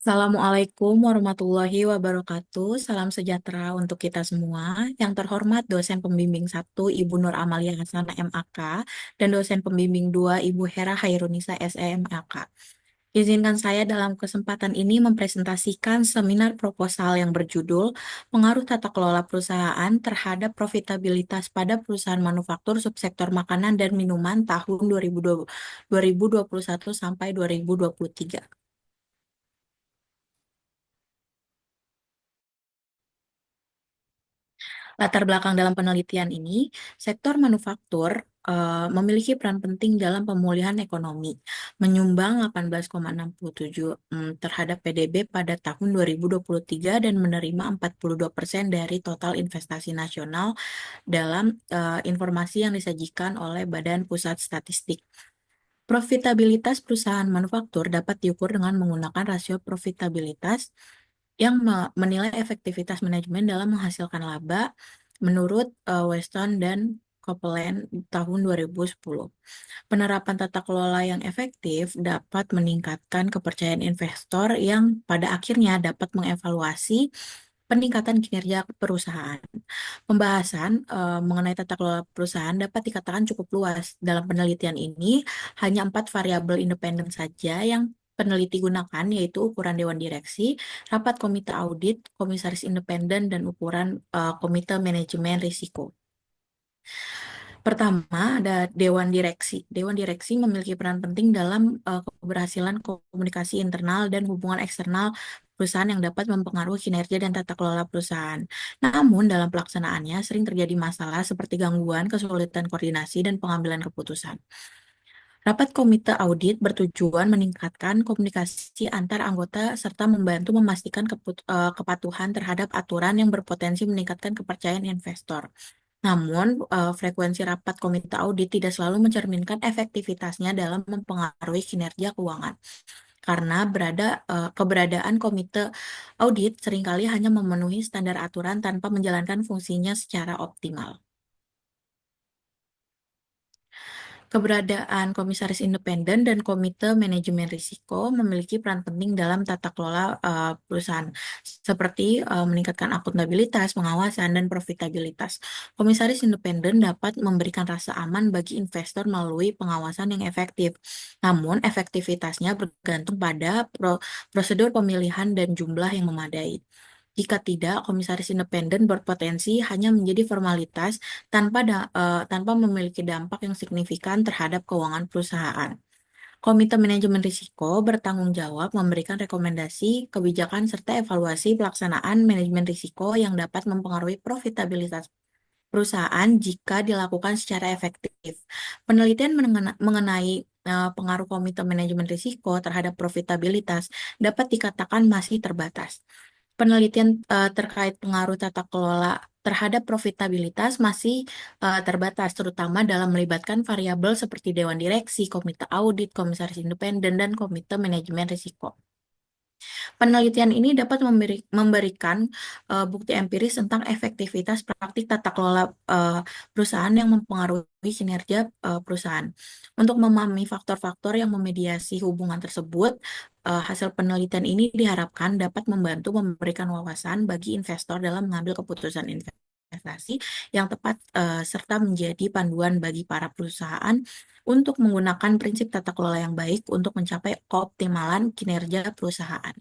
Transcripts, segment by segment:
Assalamualaikum warahmatullahi wabarakatuh. Salam sejahtera untuk kita semua. Yang terhormat dosen pembimbing 1 Ibu Nur Amalia Hasanah MAK dan dosen pembimbing 2 Ibu Hera Hairunisa SEMAK. Izinkan saya dalam kesempatan ini mempresentasikan seminar proposal yang berjudul Pengaruh Tata Kelola Perusahaan terhadap Profitabilitas pada Perusahaan Manufaktur Subsektor Makanan dan Minuman tahun 2021 sampai 2023. Latar belakang dalam penelitian ini, sektor manufaktur memiliki peran penting dalam pemulihan ekonomi, menyumbang 18,67 terhadap PDB pada tahun 2023 dan menerima 42% dari total investasi nasional dalam informasi yang disajikan oleh Badan Pusat Statistik. Profitabilitas perusahaan manufaktur dapat diukur dengan menggunakan rasio profitabilitas yang menilai efektivitas manajemen dalam menghasilkan laba menurut Weston dan Copeland tahun 2010. Penerapan tata kelola yang efektif dapat meningkatkan kepercayaan investor yang pada akhirnya dapat mengevaluasi peningkatan kinerja perusahaan. Pembahasan mengenai tata kelola perusahaan dapat dikatakan cukup luas. Dalam penelitian ini, hanya 4 variabel independen saja yang peneliti gunakan, yaitu ukuran Dewan Direksi, rapat komite audit, komisaris independen, dan ukuran komite manajemen risiko. Pertama, ada Dewan Direksi. Dewan Direksi memiliki peran penting dalam keberhasilan komunikasi internal dan hubungan eksternal perusahaan yang dapat mempengaruhi kinerja dan tata kelola perusahaan. Namun, dalam pelaksanaannya sering terjadi masalah seperti gangguan, kesulitan koordinasi, dan pengambilan keputusan. Rapat komite audit bertujuan meningkatkan komunikasi antar anggota serta membantu memastikan kepatuhan terhadap aturan yang berpotensi meningkatkan kepercayaan investor. Namun, frekuensi rapat komite audit tidak selalu mencerminkan efektivitasnya dalam mempengaruhi kinerja keuangan. Karena keberadaan komite audit seringkali hanya memenuhi standar aturan tanpa menjalankan fungsinya secara optimal. Keberadaan komisaris independen dan komite manajemen risiko memiliki peran penting dalam tata kelola perusahaan, seperti meningkatkan akuntabilitas, pengawasan, dan profitabilitas. Komisaris independen dapat memberikan rasa aman bagi investor melalui pengawasan yang efektif. Namun, efektivitasnya bergantung pada prosedur pemilihan dan jumlah yang memadai. Jika tidak, komisaris independen berpotensi hanya menjadi formalitas tanpa memiliki dampak yang signifikan terhadap keuangan perusahaan. Komite Manajemen Risiko bertanggung jawab memberikan rekomendasi, kebijakan, serta evaluasi pelaksanaan manajemen risiko yang dapat mempengaruhi profitabilitas perusahaan jika dilakukan secara efektif. Penelitian mengenai pengaruh Komite Manajemen Risiko terhadap profitabilitas dapat dikatakan masih terbatas. Penelitian terkait pengaruh tata kelola terhadap profitabilitas masih terbatas, terutama dalam melibatkan variabel seperti Dewan Direksi, Komite Audit, Komisaris Independen, dan Komite Manajemen Risiko. Penelitian ini dapat memberikan bukti empiris tentang efektivitas praktik tata kelola perusahaan yang mempengaruhi kinerja perusahaan. Untuk memahami faktor-faktor yang memediasi hubungan tersebut, hasil penelitian ini diharapkan dapat membantu memberikan wawasan bagi investor dalam mengambil keputusan investasi yang tepat serta menjadi panduan bagi para perusahaan untuk menggunakan prinsip tata kelola yang baik untuk mencapai keoptimalan kinerja perusahaan.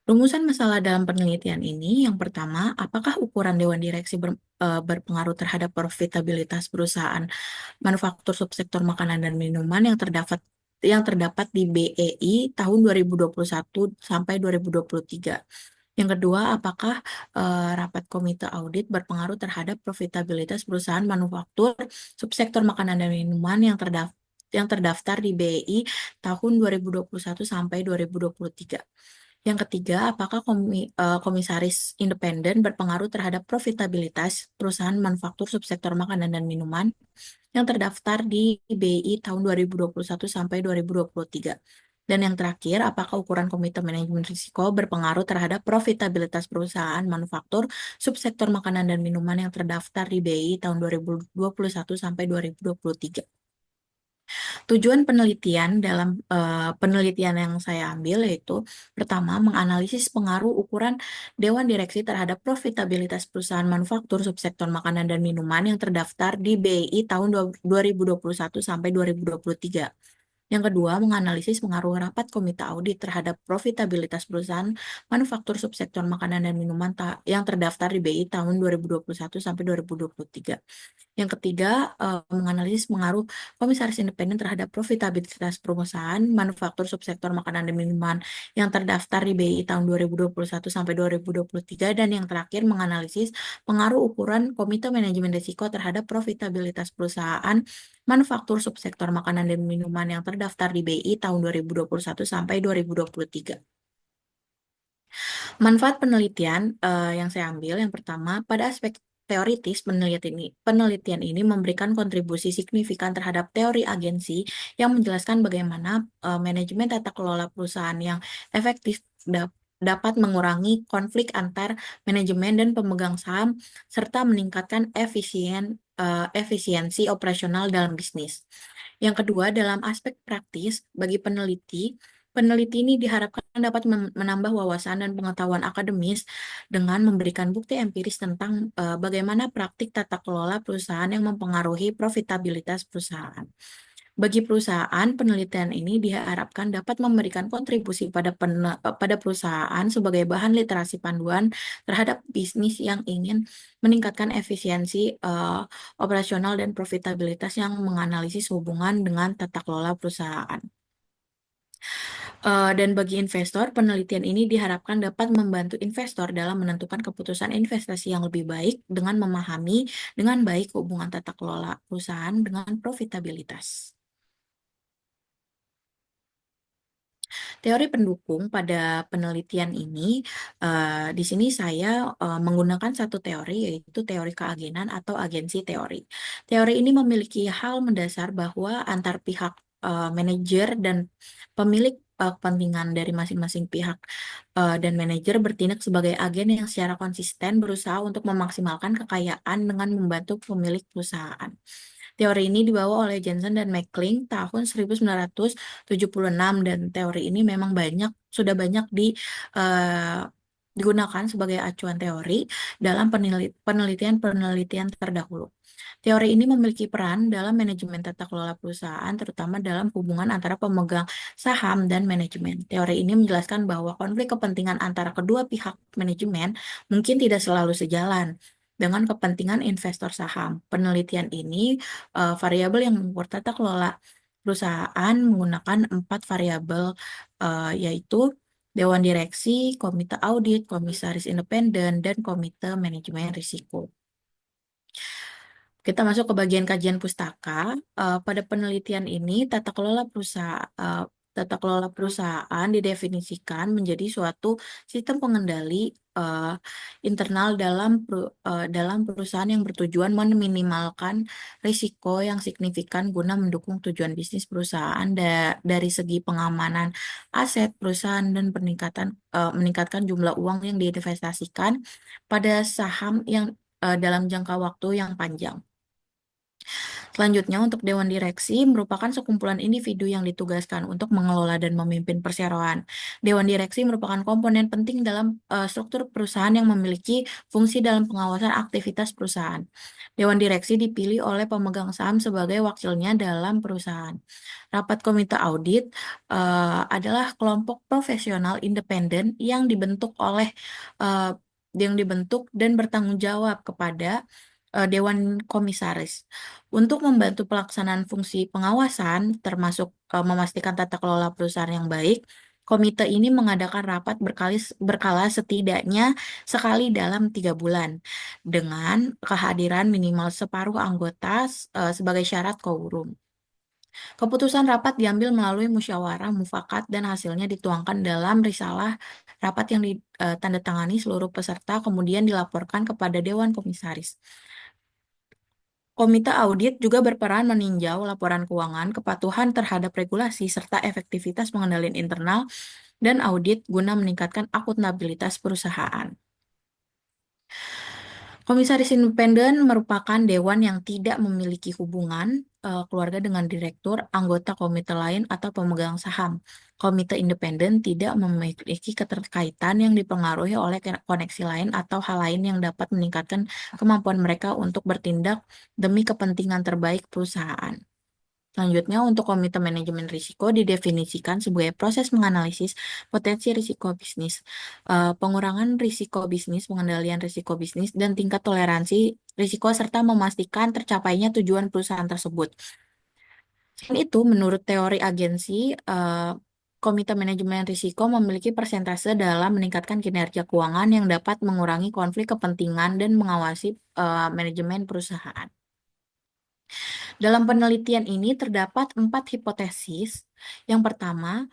Rumusan masalah dalam penelitian ini, yang pertama, apakah ukuran Dewan Direksi berpengaruh terhadap profitabilitas perusahaan manufaktur subsektor makanan dan minuman yang terdapat di BEI tahun 2021 sampai 2023? Yang kedua, apakah rapat komite audit berpengaruh terhadap profitabilitas perusahaan manufaktur subsektor makanan dan minuman yang terdaftar di BEI tahun 2021 sampai 2023? Yang ketiga, apakah komisaris independen berpengaruh terhadap profitabilitas perusahaan manufaktur subsektor makanan dan minuman yang terdaftar di BI tahun 2021 sampai 2023? Dan yang terakhir, apakah ukuran komite manajemen risiko berpengaruh terhadap profitabilitas perusahaan manufaktur subsektor makanan dan minuman yang terdaftar di BI tahun 2021 sampai 2023? Tujuan penelitian dalam penelitian yang saya ambil yaitu pertama menganalisis pengaruh ukuran Dewan Direksi terhadap profitabilitas perusahaan manufaktur subsektor makanan dan minuman yang terdaftar di BI tahun 2021 sampai 2023. Yang kedua, menganalisis pengaruh rapat komite audit terhadap profitabilitas perusahaan manufaktur subsektor makanan dan minuman yang terdaftar di BI tahun 2021 sampai 2023. Yang ketiga, menganalisis pengaruh komisaris independen terhadap profitabilitas perusahaan manufaktur subsektor makanan dan minuman yang terdaftar di BI tahun 2021 sampai 2023. Dan yang terakhir, menganalisis pengaruh ukuran Komite Manajemen Risiko terhadap profitabilitas perusahaan manufaktur subsektor makanan dan minuman yang terdaftar di BI tahun 2021 sampai 2023. Manfaat penelitian yang saya ambil yang pertama, pada aspek teoritis penelitian ini memberikan kontribusi signifikan terhadap teori agensi yang menjelaskan bagaimana manajemen tata kelola perusahaan yang efektif dapat mengurangi konflik antar manajemen dan pemegang saham serta meningkatkan efisiensi operasional dalam bisnis. Yang kedua, dalam aspek praktis bagi peneliti ini diharapkan dapat menambah wawasan dan pengetahuan akademis dengan memberikan bukti empiris tentang bagaimana praktik tata kelola perusahaan yang mempengaruhi profitabilitas perusahaan. Bagi perusahaan, penelitian ini diharapkan dapat memberikan kontribusi pada perusahaan sebagai bahan literasi panduan terhadap bisnis yang ingin meningkatkan efisiensi operasional dan profitabilitas yang menganalisis hubungan dengan tata kelola perusahaan. Dan bagi investor, penelitian ini diharapkan dapat membantu investor dalam menentukan keputusan investasi yang lebih baik dengan memahami dengan baik hubungan tata kelola perusahaan dengan profitabilitas. Teori pendukung pada penelitian ini, di sini saya menggunakan satu teori, yaitu teori keagenan atau agensi teori. Teori ini memiliki hal mendasar bahwa antar pihak manajer dan pemilik kepentingan dari masing-masing pihak dan manajer bertindak sebagai agen yang secara konsisten berusaha untuk memaksimalkan kekayaan dengan membantu pemilik perusahaan. Teori ini dibawa oleh Jensen dan Mackling tahun 1976 dan teori ini memang sudah banyak digunakan sebagai acuan teori dalam penelitian-penelitian terdahulu. Teori ini memiliki peran dalam manajemen tata kelola perusahaan, terutama dalam hubungan antara pemegang saham dan manajemen. Teori ini menjelaskan bahwa konflik kepentingan antara kedua pihak manajemen mungkin tidak selalu sejalan dengan kepentingan investor saham. Penelitian ini variabel yang mengukur tata kelola perusahaan menggunakan 4 variabel yaitu Dewan Direksi, Komite Audit, Komisaris Independen, dan Komite Manajemen Risiko. Kita masuk ke bagian kajian pustaka. Pada penelitian ini, tata kelola perusahaan didefinisikan menjadi suatu sistem pengendali internal dalam perusahaan yang bertujuan meminimalkan risiko yang signifikan guna mendukung tujuan bisnis perusahaan dari segi pengamanan aset perusahaan dan meningkatkan jumlah uang yang diinvestasikan pada saham yang dalam jangka waktu yang panjang. Selanjutnya, untuk Dewan Direksi merupakan sekumpulan individu yang ditugaskan untuk mengelola dan memimpin perseroan. Dewan Direksi merupakan komponen penting dalam struktur perusahaan yang memiliki fungsi dalam pengawasan aktivitas perusahaan. Dewan Direksi dipilih oleh pemegang saham sebagai wakilnya dalam perusahaan. Rapat Komite Audit adalah kelompok profesional independen yang dibentuk dan bertanggung jawab kepada Dewan Komisaris. Untuk membantu pelaksanaan fungsi pengawasan, termasuk memastikan tata kelola perusahaan yang baik, komite ini mengadakan rapat berkala setidaknya sekali dalam 3 bulan, dengan kehadiran minimal separuh anggota sebagai syarat quorum. Keputusan rapat diambil melalui musyawarah mufakat dan hasilnya dituangkan dalam risalah rapat yang ditandatangani seluruh peserta, kemudian dilaporkan kepada Dewan Komisaris. Komite audit juga berperan meninjau laporan keuangan, kepatuhan terhadap regulasi, serta efektivitas pengendalian internal dan audit guna meningkatkan akuntabilitas perusahaan. Komisaris independen merupakan dewan yang tidak memiliki hubungan keluarga dengan direktur, anggota komite lain, atau pemegang saham. Komite independen tidak memiliki keterkaitan yang dipengaruhi oleh koneksi lain atau hal lain yang dapat meningkatkan kemampuan mereka untuk bertindak demi kepentingan terbaik perusahaan. Selanjutnya, untuk komite manajemen risiko didefinisikan sebagai proses menganalisis potensi risiko bisnis, pengurangan risiko bisnis, pengendalian risiko bisnis, dan tingkat toleransi risiko serta memastikan tercapainya tujuan perusahaan tersebut. Selain itu, menurut teori agensi, komite manajemen risiko memiliki persentase dalam meningkatkan kinerja keuangan yang dapat mengurangi konflik kepentingan dan mengawasi manajemen perusahaan. Dalam penelitian ini terdapat 4 hipotesis. Yang pertama,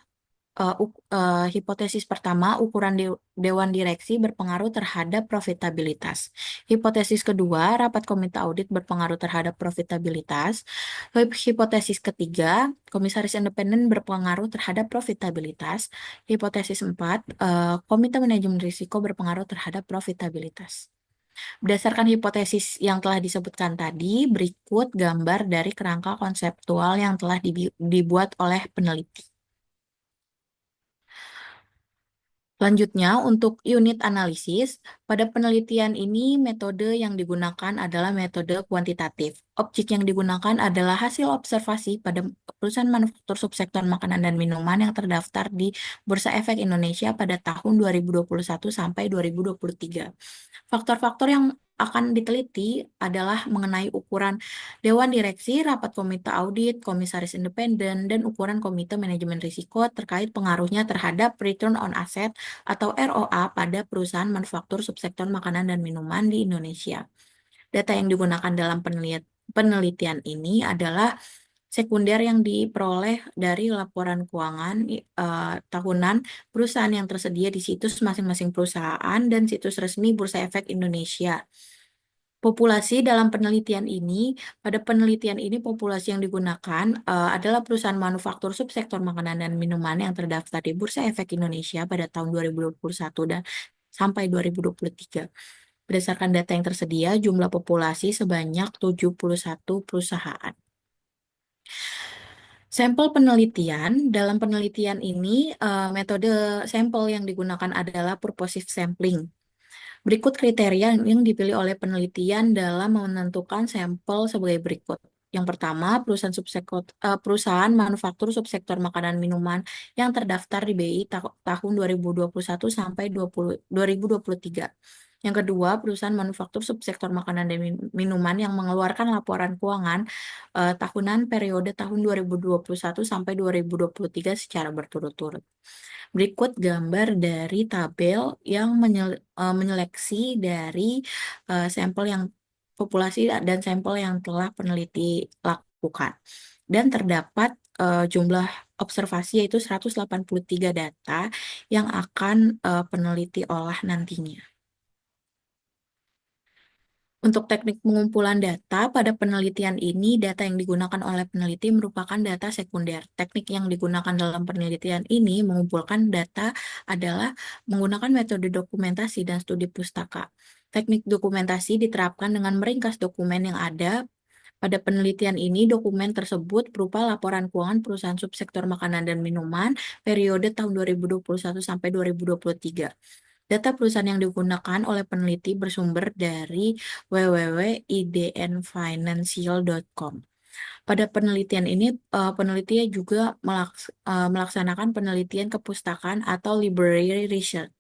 hipotesis pertama, ukuran dewan direksi berpengaruh terhadap profitabilitas. Hipotesis kedua, rapat komite audit berpengaruh terhadap profitabilitas. Hipotesis ketiga, komisaris independen berpengaruh terhadap profitabilitas. Hipotesis empat, komite manajemen risiko berpengaruh terhadap profitabilitas. Berdasarkan hipotesis yang telah disebutkan tadi, berikut gambar dari kerangka konseptual yang telah dibuat oleh peneliti. Selanjutnya, untuk unit analisis, pada penelitian ini metode yang digunakan adalah metode kuantitatif. Objek yang digunakan adalah hasil observasi pada perusahaan manufaktur subsektor makanan dan minuman yang terdaftar di Bursa Efek Indonesia pada tahun 2021 sampai 2023. Faktor-faktor yang akan diteliti adalah mengenai ukuran Dewan Direksi, Rapat Komite Audit, Komisaris Independen, dan ukuran Komite Manajemen Risiko terkait pengaruhnya terhadap Return on Asset atau ROA pada perusahaan manufaktur subsektor makanan dan minuman di Indonesia. Data yang digunakan dalam penelitian ini adalah sekunder yang diperoleh dari laporan keuangan tahunan perusahaan yang tersedia di situs masing-masing perusahaan dan situs resmi Bursa Efek Indonesia. Populasi dalam penelitian ini, pada penelitian ini populasi yang digunakan adalah perusahaan manufaktur subsektor makanan dan minuman yang terdaftar di Bursa Efek Indonesia pada tahun 2021 dan sampai 2023. Berdasarkan data yang tersedia, jumlah populasi sebanyak 71 perusahaan. Sampel penelitian, dalam penelitian ini metode sampel yang digunakan adalah purposive sampling. Berikut kriteria yang dipilih oleh penelitian dalam menentukan sampel sebagai berikut. Yang pertama, perusahaan manufaktur subsektor makanan minuman yang terdaftar di BI tahun 2021 sampai 2023. Yang kedua, perusahaan manufaktur subsektor makanan dan minuman yang mengeluarkan laporan keuangan tahunan periode tahun 2021 sampai 2023 secara berturut-turut. Berikut gambar dari tabel yang menyeleksi dari sampel yang populasi dan sampel yang telah peneliti lakukan. Dan terdapat jumlah observasi yaitu 183 data yang akan peneliti olah nantinya. Untuk teknik pengumpulan data, pada penelitian ini, data yang digunakan oleh peneliti merupakan data sekunder. Teknik yang digunakan dalam penelitian ini mengumpulkan data adalah menggunakan metode dokumentasi dan studi pustaka. Teknik dokumentasi diterapkan dengan meringkas dokumen yang ada. Pada penelitian ini, dokumen tersebut berupa laporan keuangan perusahaan subsektor makanan dan minuman periode tahun 2021 sampai 2023. Data perusahaan yang digunakan oleh peneliti bersumber dari www.idnfinancial.com. Pada penelitian ini, peneliti juga melaksanakan penelitian kepustakaan atau library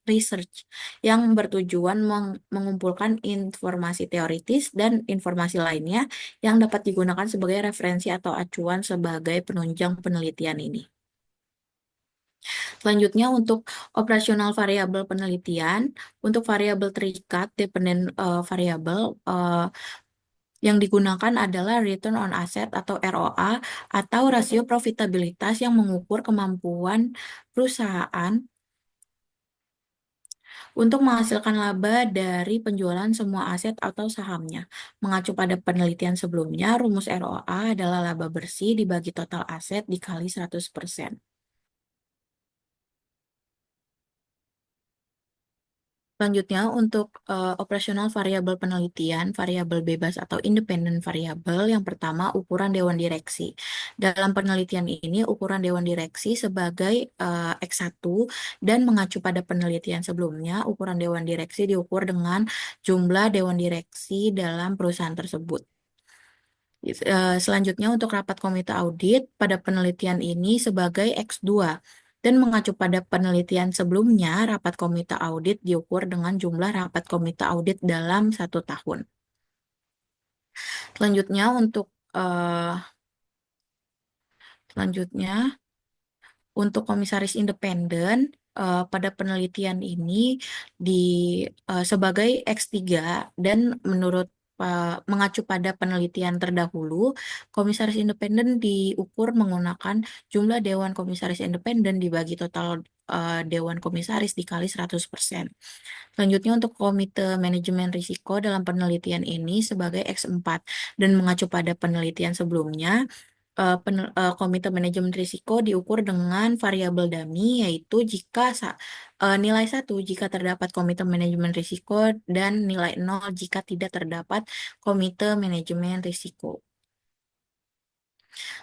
research yang bertujuan mengumpulkan informasi teoritis dan informasi lainnya yang dapat digunakan sebagai referensi atau acuan sebagai penunjang penelitian ini. Selanjutnya untuk operasional variabel penelitian, untuk variabel terikat dependent variable yang digunakan adalah return on asset atau ROA atau rasio profitabilitas yang mengukur kemampuan perusahaan untuk menghasilkan laba dari penjualan semua aset atau sahamnya. Mengacu pada penelitian sebelumnya, rumus ROA adalah laba bersih dibagi total aset dikali 100%. Selanjutnya, untuk operasional variabel penelitian, variabel bebas atau independen variabel, yang pertama ukuran dewan direksi. Dalam penelitian ini, ukuran dewan direksi sebagai X1 dan mengacu pada penelitian sebelumnya, ukuran dewan direksi diukur dengan jumlah dewan direksi dalam perusahaan tersebut. Selanjutnya, untuk rapat komite audit pada penelitian ini sebagai X2 dan mengacu pada penelitian sebelumnya, rapat komite audit diukur dengan jumlah rapat komite audit dalam 1 tahun. Selanjutnya, untuk eh, selanjutnya untuk komisaris independen pada penelitian ini di sebagai X3 dan menurut mengacu pada penelitian terdahulu, komisaris independen diukur menggunakan jumlah dewan komisaris independen dibagi total dewan komisaris dikali 100%. Selanjutnya untuk komite manajemen risiko dalam penelitian ini sebagai X4 dan mengacu pada penelitian sebelumnya, komite manajemen risiko diukur dengan variabel dummy, yaitu nilai 1 jika terdapat komite manajemen risiko dan nilai 0 jika tidak terdapat komite manajemen risiko.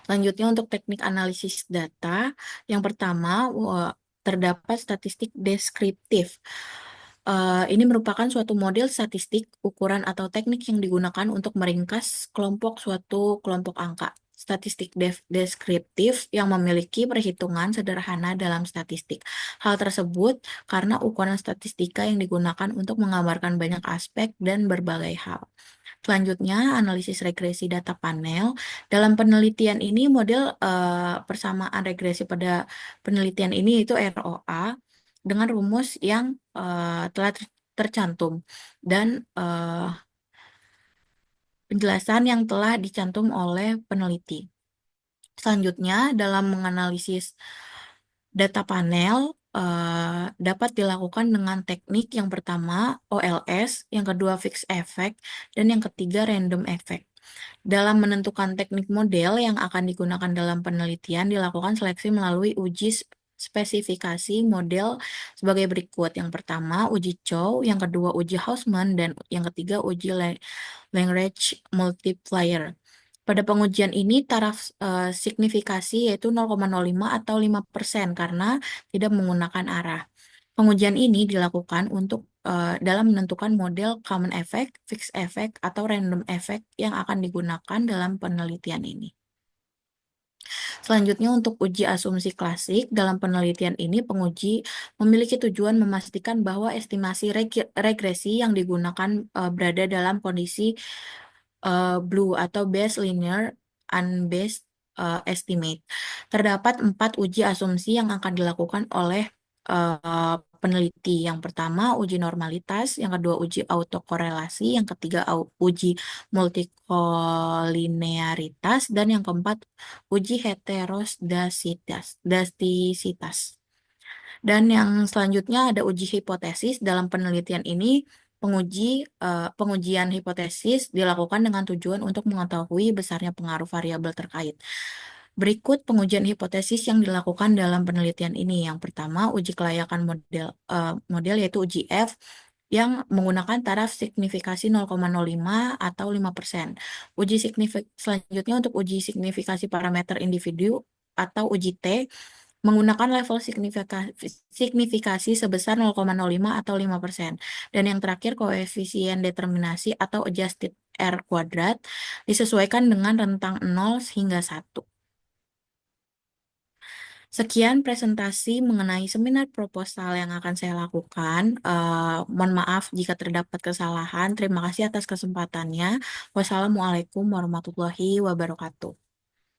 Selanjutnya untuk teknik analisis data, yang pertama terdapat statistik deskriptif. Ini merupakan suatu model statistik, ukuran atau teknik yang digunakan untuk meringkas suatu kelompok angka. Statistik deskriptif yang memiliki perhitungan sederhana dalam statistik. Hal tersebut karena ukuran statistika yang digunakan untuk menggambarkan banyak aspek dan berbagai hal. Selanjutnya, analisis regresi data panel. Dalam penelitian ini, model persamaan regresi pada penelitian ini yaitu ROA dengan rumus yang telah tercantum dan penjelasan yang telah dicantum oleh peneliti. Selanjutnya, dalam menganalisis data panel dapat dilakukan dengan teknik yang pertama OLS, yang kedua fixed effect, dan yang ketiga random effect. Dalam menentukan teknik model yang akan digunakan dalam penelitian, dilakukan seleksi melalui uji spesifikasi model sebagai berikut. Yang pertama, uji Chow, yang kedua, uji Hausman, dan yang ketiga, uji Lagrange multiplier. Pada pengujian ini, taraf signifikasi yaitu 0,05 atau 5% karena tidak menggunakan arah. Pengujian ini dilakukan untuk dalam menentukan model common effect, fixed effect, atau random effect yang akan digunakan dalam penelitian ini. Selanjutnya, untuk uji asumsi klasik, dalam penelitian ini penguji memiliki tujuan memastikan bahwa estimasi regresi yang digunakan berada dalam kondisi blue atau base linear unbased estimate. Terdapat 4 uji asumsi yang akan dilakukan oleh peneliti. Yang pertama, uji normalitas, yang kedua, uji autokorelasi, yang ketiga, uji multikolinearitas, dan yang keempat, uji heterosdasticitas. Dan yang selanjutnya ada uji hipotesis. Dalam penelitian ini, pengujian hipotesis dilakukan dengan tujuan untuk mengetahui besarnya pengaruh variabel terkait. Berikut pengujian hipotesis yang dilakukan dalam penelitian ini. Yang pertama, uji kelayakan model yaitu uji F yang menggunakan taraf signifikasi 0,05 atau 5%. Selanjutnya untuk uji signifikasi parameter individu atau uji T menggunakan level signifikasi sebesar 0,05 atau 5%. Dan yang terakhir, koefisien determinasi atau adjusted R kuadrat disesuaikan dengan rentang 0 hingga 1. Sekian presentasi mengenai seminar proposal yang akan saya lakukan. Mohon maaf jika terdapat kesalahan. Terima kasih atas kesempatannya. Wassalamualaikum warahmatullahi wabarakatuh.